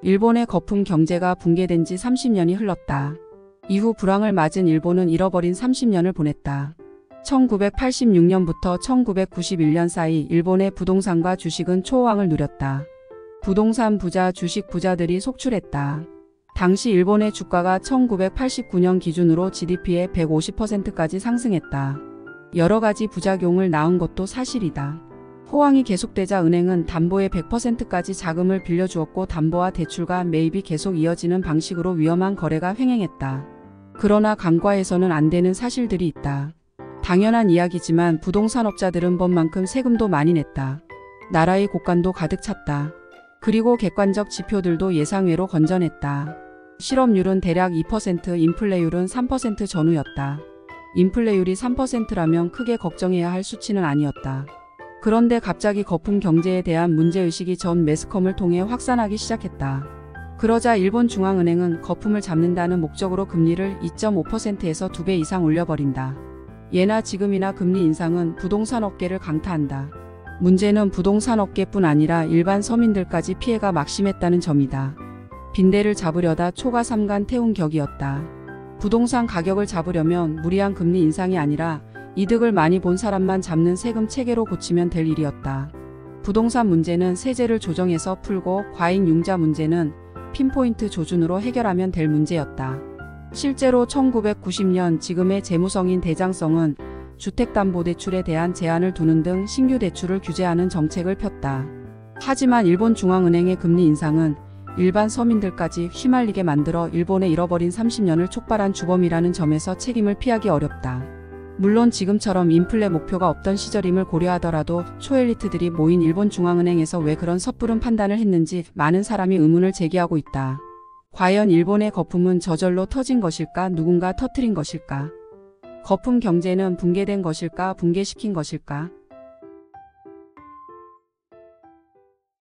일본의 거품 경제가 붕괴된 지 30년이 흘렀다. 이후 불황을 맞은 일본은 잃어버린 30년을 보냈다. 1986년부터 1991년 사이 일본의 부동산과 주식은 초호황을 누렸다. 부동산 부자, 주식 부자들이 속출했다. 당시 일본의 주가가 1989년 기준으로 GDP의 150%까지 상승했다. 여러 가지 부작용을 낳은 것도 사실이다. 호황이 계속되자 은행은 담보의 100%까지 자금을 빌려주었고 담보와 대출과 매입이 계속 이어지는 방식으로 위험한 거래가 횡행했다. 그러나 간과해서는 안 되는 사실들이 있다. 당연한 이야기지만 부동산업자들은 법만큼 세금도 많이 냈다. 나라의 곳간도 가득 찼다. 그리고 객관적 지표들도 예상외로 건전했다. 실업률은 대략 2%, 인플레율은 3% 전후였다. 인플레율이 3%라면 크게 걱정해야 할 수치는 아니었다. 그런데 갑자기 거품 경제에 대한 문제의식이 전 매스컴을 통해 확산하기 시작했다. 그러자 일본 중앙은행은 거품을 잡는다는 목적으로 금리를 2.5%에서 2배 이상 올려버린다. 예나 지금이나 금리 인상은 부동산 업계를 강타한다. 문제는 부동산 업계뿐 아니라 일반 서민들까지 피해가 막심했다는 점이다. 빈대를 잡으려다 초가 삼간 태운 격이었다. 부동산 가격을 잡으려면 무리한 금리 인상이 아니라 이득을 많이 본 사람만 잡는 세금 체계로 고치면 될 일이었다. 부동산 문제는 세제를 조정해서 풀고 과잉융자 문제는 핀포인트 조준으로 해결하면 될 문제였다. 실제로 1990년 지금의 재무성인 대장성은 주택담보대출에 대한 제한을 두는 등 신규 대출을 규제하는 정책을 폈다. 하지만 일본 중앙은행의 금리 인상은 일반 서민들까지 휘말리게 만들어 일본의 잃어버린 30년을 촉발한 주범이라는 점에서 책임을 피하기 어렵다. 물론 지금처럼 인플레 목표가 없던 시절임을 고려하더라도 초엘리트들이 모인 일본 중앙은행에서 왜 그런 섣부른 판단을 했는지 많은 사람이 의문을 제기하고 있다. 과연 일본의 거품은 저절로 터진 것일까? 누군가 터뜨린 것일까? 거품 경제는 붕괴된 것일까? 붕괴시킨 것일까?